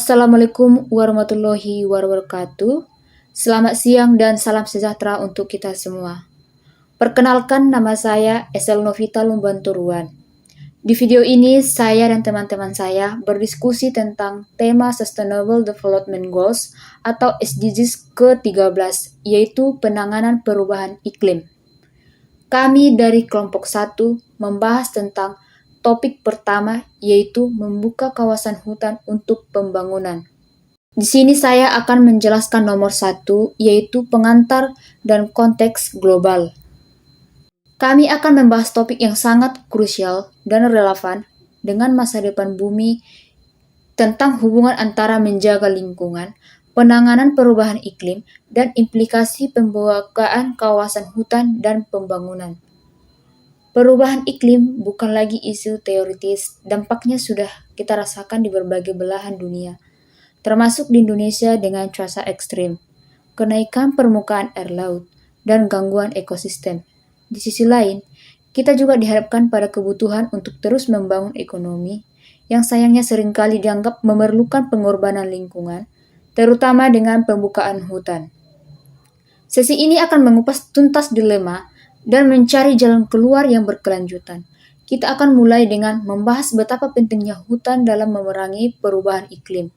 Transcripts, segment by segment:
Assalamualaikum warahmatullahi wabarakatuh. Selamat siang dan salam sejahtera untuk kita semua. Perkenalkan, nama saya Esel Novita Lumbanturuan. Di video ini, saya dan teman-teman saya berdiskusi tentang tema Sustainable Development Goals atau SDGs ke-13, yaitu penanganan perubahan iklim. Kami dari kelompok 1 membahas tentang topik pertama, yaitu membuka kawasan hutan untuk pembangunan. Di sini saya akan menjelaskan nomor 1, yaitu pengantar dan konteks global. Kami akan membahas topik yang sangat krusial dan relevan dengan masa depan bumi tentang hubungan antara menjaga lingkungan, penanganan perubahan iklim, dan implikasi pembukaan kawasan hutan dan pembangunan. Perubahan iklim bukan lagi isu teoritis, dampaknya sudah kita rasakan di berbagai belahan dunia, termasuk di Indonesia dengan cuaca ekstrim, kenaikan permukaan air laut, dan gangguan ekosistem. Di sisi lain, kita juga dihadapkan pada kebutuhan untuk terus membangun ekonomi yang sayangnya seringkali dianggap memerlukan pengorbanan lingkungan, terutama dengan pembukaan hutan. Sesi ini akan mengupas tuntas dilema dan mencari jalan keluar yang berkelanjutan. Kita akan mulai dengan membahas betapa pentingnya hutan dalam memerangi perubahan iklim,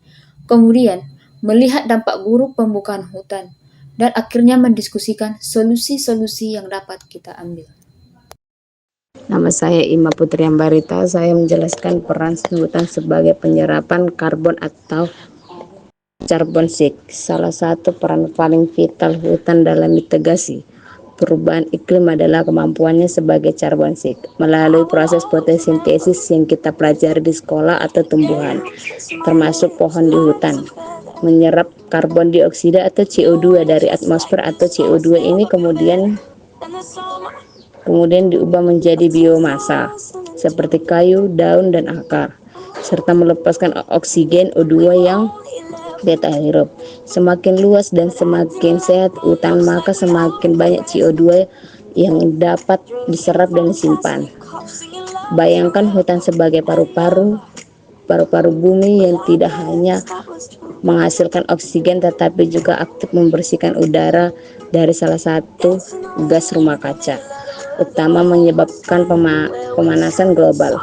kemudian melihat dampak buruk pembukaan hutan, dan akhirnya mendiskusikan solusi-solusi yang dapat kita ambil. Nama saya Ima Putri Ambarita. Saya menjelaskan peran hutan sebagai penyerapan karbon atau carbon sink. Salah satu peran paling vital hutan dalam mitigasi perubahan iklim adalah kemampuannya sebagai carbon sink melalui proses fotosintesis yang kita pelajari di sekolah atau tumbuhan, termasuk pohon di hutan. Menyerap karbon dioksida atau CO2 dari atmosfer atau CO2 ini kemudian diubah menjadi biomasa seperti kayu, daun, dan akar, serta melepaskan oksigen O2 yang kita hirup. Semakin luas dan semakin sehat hutan, maka semakin banyak CO2 yang dapat diserap dan disimpan. Bayangkan hutan sebagai paru-paru bumi yang tidak hanya menghasilkan oksigen tetapi juga aktif membersihkan udara dari salah satu gas rumah kaca utama menyebabkan pemanasan global.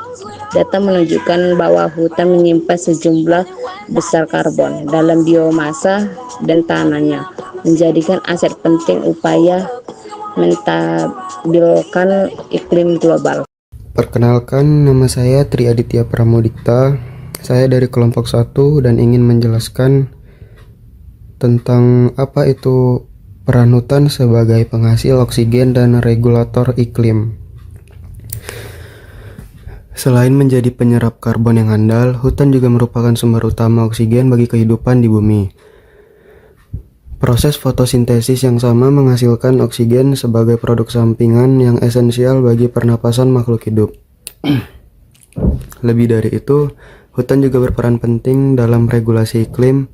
Data menunjukkan bahwa hutan menyimpan sejumlah besar karbon dalam biomasa dan tanahnya, menjadikan aset penting upaya menstabilkan iklim global. Perkenalkan, nama saya Tri Aditya Pramudikta. Saya dari kelompok 1 dan ingin menjelaskan tentang apa itu peran hutan sebagai penghasil oksigen dan regulator iklim. Selain menjadi penyerap karbon yang handal, hutan juga merupakan sumber utama oksigen bagi kehidupan di bumi. Proses fotosintesis yang sama menghasilkan oksigen sebagai produk sampingan yang esensial bagi pernapasan makhluk hidup. Lebih dari itu, hutan juga berperan penting dalam regulasi iklim,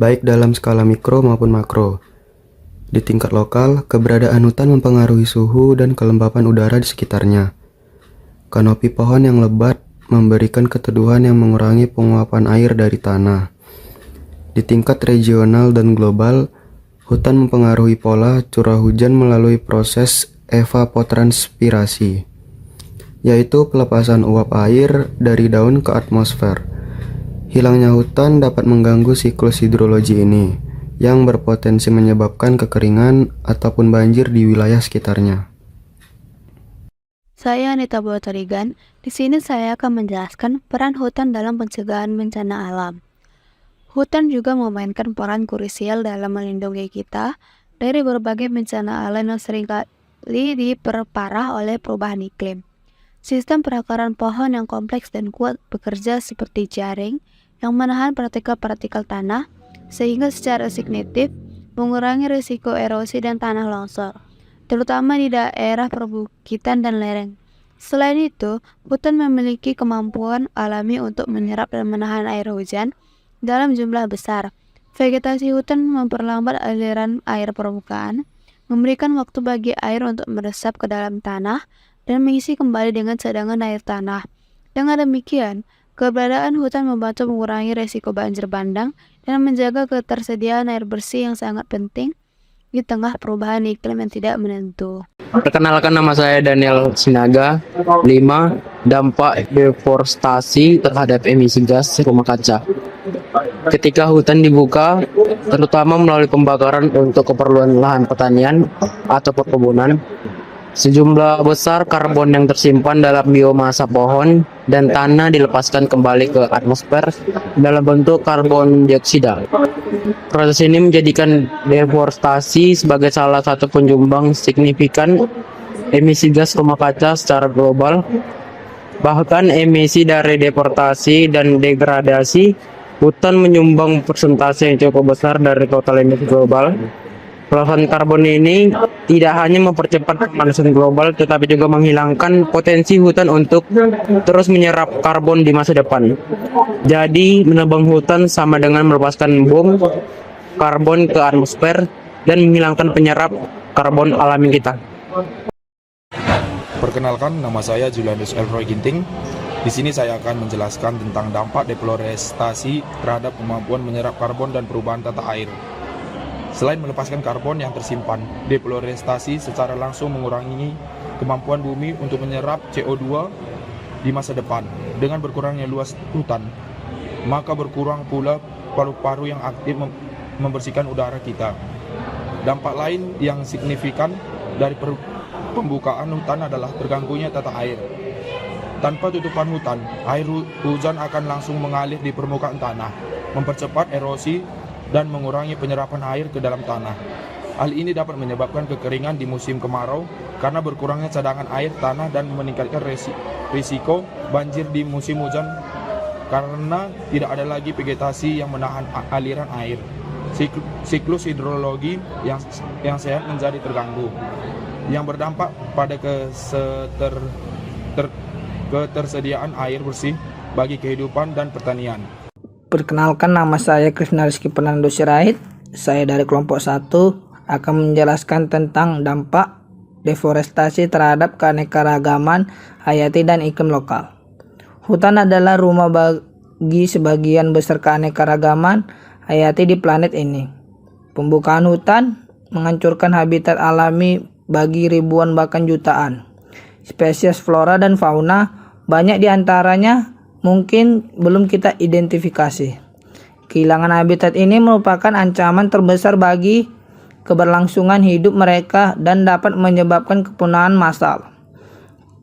baik dalam skala mikro maupun makro. Di tingkat lokal, keberadaan hutan mempengaruhi suhu dan kelembapan udara di sekitarnya. Kanopi pohon yang lebat memberikan keteduhan yang mengurangi penguapan air dari tanah. Di tingkat regional dan global, hutan mempengaruhi pola curah hujan melalui proses evapotranspirasi, yaitu pelepasan uap air dari daun ke atmosfer. Hilangnya hutan dapat mengganggu siklus hidrologi ini, yang berpotensi menyebabkan kekeringan ataupun banjir di wilayah sekitarnya. Saya Anita Buatarigan. Di sini saya akan menjelaskan peran hutan dalam pencegahan bencana alam. Hutan juga memainkan peran krusial dalam melindungi kita dari berbagai bencana alam yang seringkali diperparah oleh perubahan iklim. Sistem perakaran pohon yang kompleks dan kuat bekerja seperti jaring yang menahan partikel-partikel tanah, sehingga secara signifikan mengurangi risiko erosi dan tanah longsor, terutama di daerah perbukitan dan lereng. Selain itu, hutan memiliki kemampuan alami untuk menyerap dan menahan air hujan dalam jumlah besar. Vegetasi hutan memperlambat aliran air permukaan, memberikan waktu bagi air untuk meresap ke dalam tanah dan mengisi kembali dengan cadangan air tanah. Dengan demikian, Keberadaan hutan membantu mengurangi resiko banjir bandang dan menjaga ketersediaan air bersih yang sangat penting di tengah perubahan iklim yang tidak menentu. Perkenalkan, nama saya Daniel Sinaga. 5. Dampak deforestasi terhadap emisi gas rumah kaca. Ketika hutan dibuka, terutama melalui pembakaran untuk keperluan lahan pertanian atau perkebunan, sejumlah besar karbon yang tersimpan dalam biomasa pohon dan tanah dilepaskan kembali ke atmosfer dalam bentuk karbon dioksida. Proses ini menjadikan deforestasi sebagai salah satu penyumbang signifikan emisi gas rumah kaca secara global. Bahkan emisi dari deforestasi dan degradasi hutan menyumbang persentase yang cukup besar dari total emisi global. Pelepasan karbon ini tidak hanya mempercepat pemanasan global, tetapi juga menghilangkan potensi hutan untuk terus menyerap karbon di masa depan. Jadi, menebang hutan sama dengan melepaskan bom karbon ke atmosfer dan menghilangkan penyerap karbon alami kita. Perkenalkan, nama saya Julianus Elroy Ginting. Di sini saya akan menjelaskan tentang dampak deforestasi terhadap kemampuan menyerap karbon dan perubahan tata air. Selain melepaskan karbon yang tersimpan, deforestasi secara langsung mengurangi kemampuan bumi untuk menyerap CO2 di masa depan. Dengan berkurangnya luas hutan, maka berkurang pula paru-paru yang aktif membersihkan udara kita. Dampak lain yang signifikan dari pembukaan hutan adalah terganggunya tata air. Tanpa tutupan hutan, air hujan akan langsung mengalir di permukaan tanah, mempercepat erosi dan mengurangi penyerapan air ke dalam tanah. Hal ini dapat menyebabkan kekeringan di musim kemarau karena berkurangnya cadangan air tanah dan meningkatkan risiko banjir di musim hujan karena tidak ada lagi vegetasi yang menahan aliran air. Siklus hidrologi yang sehat menjadi terganggu, yang berdampak pada ketersediaan air bersih bagi kehidupan dan pertanian. Perkenalkan, nama saya Krishna Rizky Fernando Sirait. Saya dari kelompok 1 akan menjelaskan tentang dampak deforestasi terhadap keanekaragaman hayati dan iklim lokal. Hutan adalah rumah bagi sebagian besar keanekaragaman hayati di planet ini. Pembukaan hutan menghancurkan habitat alami bagi ribuan bahkan jutaan spesies flora dan fauna. Banyak di antaranya mungkin belum kita identifikasi. Kehilangan habitat ini merupakan ancaman terbesar bagi keberlangsungan hidup mereka dan dapat menyebabkan kepunahan massal.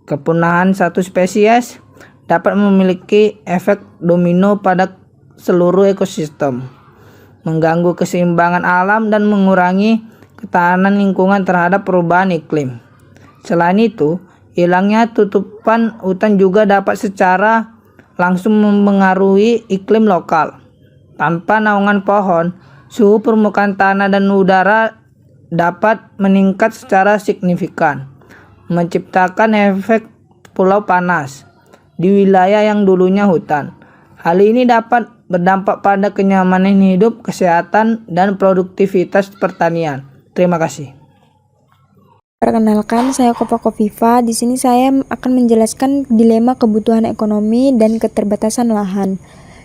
Kepunahan satu spesies dapat memiliki efek domino pada seluruh ekosistem, mengganggu keseimbangan alam dan mengurangi ketahanan lingkungan terhadap perubahan iklim. Selain itu, hilangnya tutupan hutan juga dapat secara langsung mempengaruhi iklim lokal. Tanpa naungan pohon, suhu permukaan tanah dan udara dapat meningkat secara signifikan, menciptakan efek pulau panas di wilayah yang dulunya hutan. Hal ini dapat berdampak pada kenyamanan hidup, kesehatan, dan produktivitas pertanian. Terima kasih. Perkenalkan, saya Kopa Kofifa. Di sini saya akan menjelaskan dilema kebutuhan ekonomi dan keterbatasan lahan.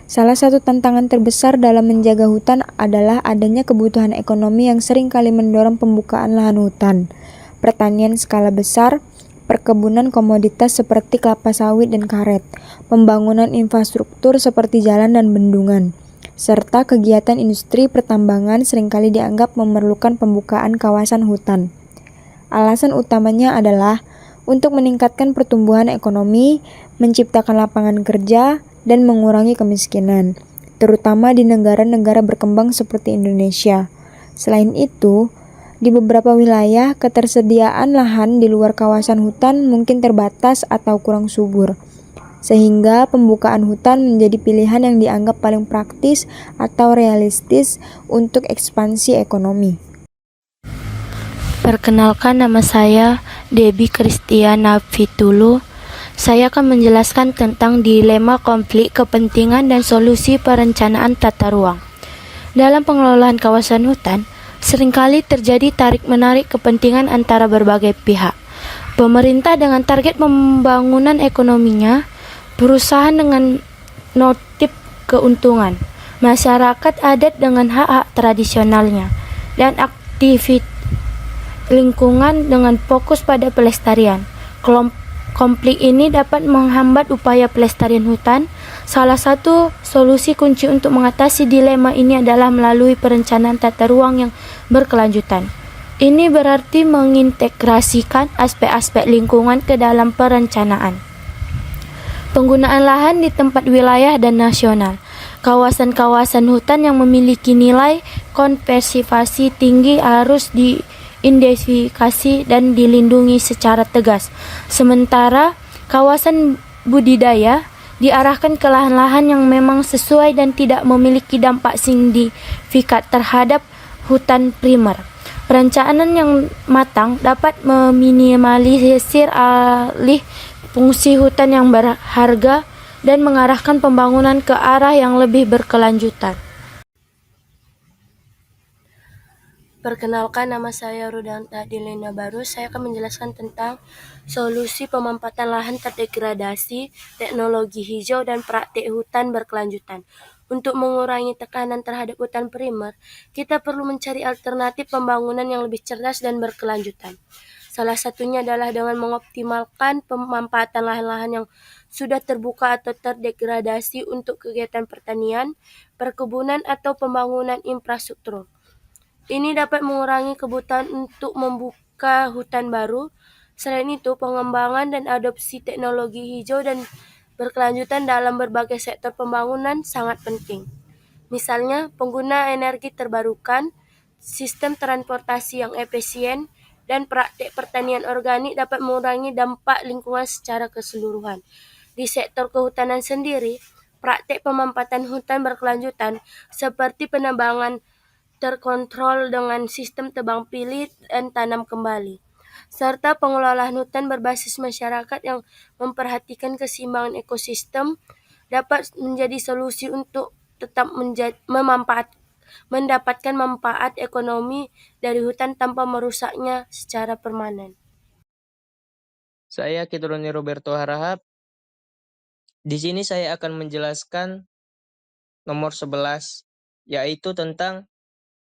Salah satu tantangan terbesar dalam menjaga hutan adalah adanya kebutuhan ekonomi yang sering kali mendorong pembukaan lahan hutan, pertanian skala besar, perkebunan komoditas seperti kelapa sawit dan karet, pembangunan infrastruktur seperti jalan dan bendungan, serta kegiatan industri pertambangan seringkali dianggap memerlukan pembukaan kawasan hutan. Alasan utamanya adalah untuk meningkatkan pertumbuhan ekonomi, menciptakan lapangan kerja, dan mengurangi kemiskinan, terutama di negara-negara berkembang seperti Indonesia. Selain itu, di beberapa wilayah, ketersediaan lahan di luar kawasan hutan mungkin terbatas atau kurang subur, sehingga pembukaan hutan menjadi pilihan yang dianggap paling praktis atau realistis untuk ekspansi ekonomi. Perkenalkan, nama saya Debbie Kristiana Fitulu. Saya akan menjelaskan tentang dilema konflik kepentingan dan solusi perencanaan tata ruang. Dalam pengelolaan kawasan hutan, seringkali terjadi tarik-menarik kepentingan antara berbagai pihak. Pemerintah dengan target pembangunan ekonominya, perusahaan dengan notip keuntungan. Masyarakat adat dengan hak-hak tradisionalnya dan aktivitas lingkungan dengan fokus pada pelestarian. Konflik ini dapat menghambat upaya pelestarian hutan. Salah satu solusi kunci untuk mengatasi dilema ini adalah melalui perencanaan tata ruang yang berkelanjutan. Ini berarti mengintegrasikan aspek-aspek lingkungan ke dalam perencanaan. Penggunaan lahan di tempat wilayah dan nasional. Kawasan-kawasan hutan yang memiliki nilai konservasi tinggi harus diidentifikasi dan dilindungi secara tegas. Sementara kawasan budidaya diarahkan ke lahan-lahan yang memang sesuai dan tidak memiliki dampak signifikan terhadap hutan primer. Perencanaan yang matang dapat meminimalisir alih fungsi hutan yang berharga dan mengarahkan pembangunan ke arah yang lebih berkelanjutan. Perkenalkan, nama saya Rudanta Dilena Baru. Saya akan menjelaskan tentang solusi pemanfaatan lahan terdegradasi, teknologi hijau, dan praktik hutan berkelanjutan. Untuk mengurangi tekanan terhadap hutan primer, kita perlu mencari alternatif pembangunan yang lebih cerdas dan berkelanjutan. Salah satunya adalah dengan mengoptimalkan pemanfaatan lahan-lahan yang sudah terbuka atau terdegradasi untuk kegiatan pertanian, perkebunan, atau pembangunan infrastruktur. Ini dapat mengurangi kebutuhan untuk membuka hutan baru. Selain itu, pengembangan dan adopsi teknologi hijau dan berkelanjutan dalam berbagai sektor pembangunan sangat penting. Misalnya, pengguna energi terbarukan, sistem transportasi yang efisien, dan praktik pertanian organik dapat mengurangi dampak lingkungan secara keseluruhan. Di sektor kehutanan sendiri, praktik pemanfaatan hutan berkelanjutan seperti penebangan terkontrol dengan sistem tebang pilih dan tanam kembali, serta pengelolaan hutan berbasis masyarakat yang memperhatikan keseimbangan ekosistem dapat menjadi solusi untuk tetap mendapatkan manfaat ekonomi dari hutan tanpa merusaknya secara permanen. Saya Kitroni Roberto Harahap. Di sini saya akan menjelaskan nomor 11, yaitu tentang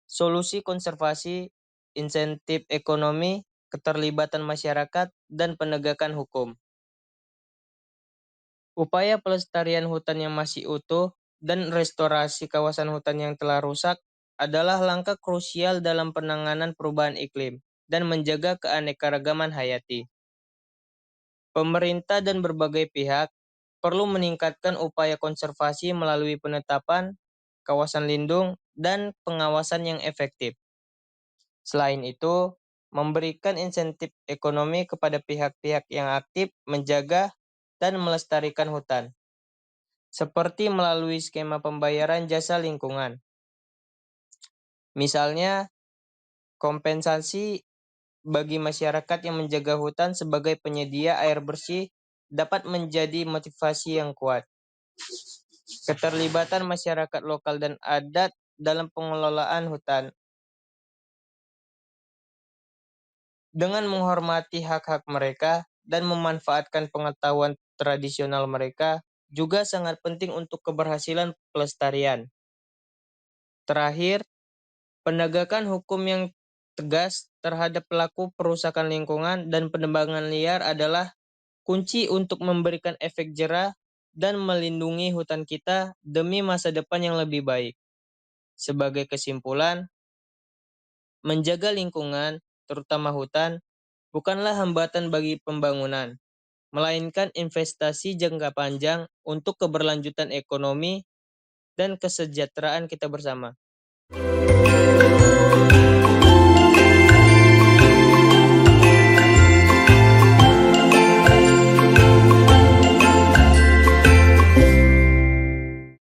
solusi konservasi, insentif ekonomi, keterlibatan masyarakat, dan penegakan hukum. Upaya pelestarian hutan yang masih utuh dan restorasi kawasan hutan yang telah rusak adalah langkah krusial dalam penanganan perubahan iklim dan menjaga keanekaragaman hayati. Pemerintah dan berbagai pihak perlu meningkatkan upaya konservasi melalui penetapan kawasan lindung dan pengawasan yang efektif. Selain itu, memberikan insentif ekonomi kepada pihak-pihak yang aktif menjaga dan melestarikan hutan, seperti melalui skema pembayaran jasa lingkungan. Misalnya, kompensasi bagi masyarakat yang menjaga hutan sebagai penyedia air bersih dapat menjadi motivasi yang kuat. Keterlibatan masyarakat lokal dan adat dalam pengelolaan hutan dengan menghormati hak-hak mereka dan memanfaatkan pengetahuan tradisional mereka juga sangat penting untuk keberhasilan pelestarian. Terakhir, penegakan hukum yang tegas terhadap pelaku perusakan lingkungan dan penebangan liar adalah kunci untuk memberikan efek jera dan melindungi hutan kita demi masa depan yang lebih baik. Sebagai kesimpulan, menjaga lingkungan, terutama hutan, bukanlah hambatan bagi pembangunan, melainkan investasi jangka panjang untuk keberlanjutan ekonomi dan kesejahteraan kita bersama.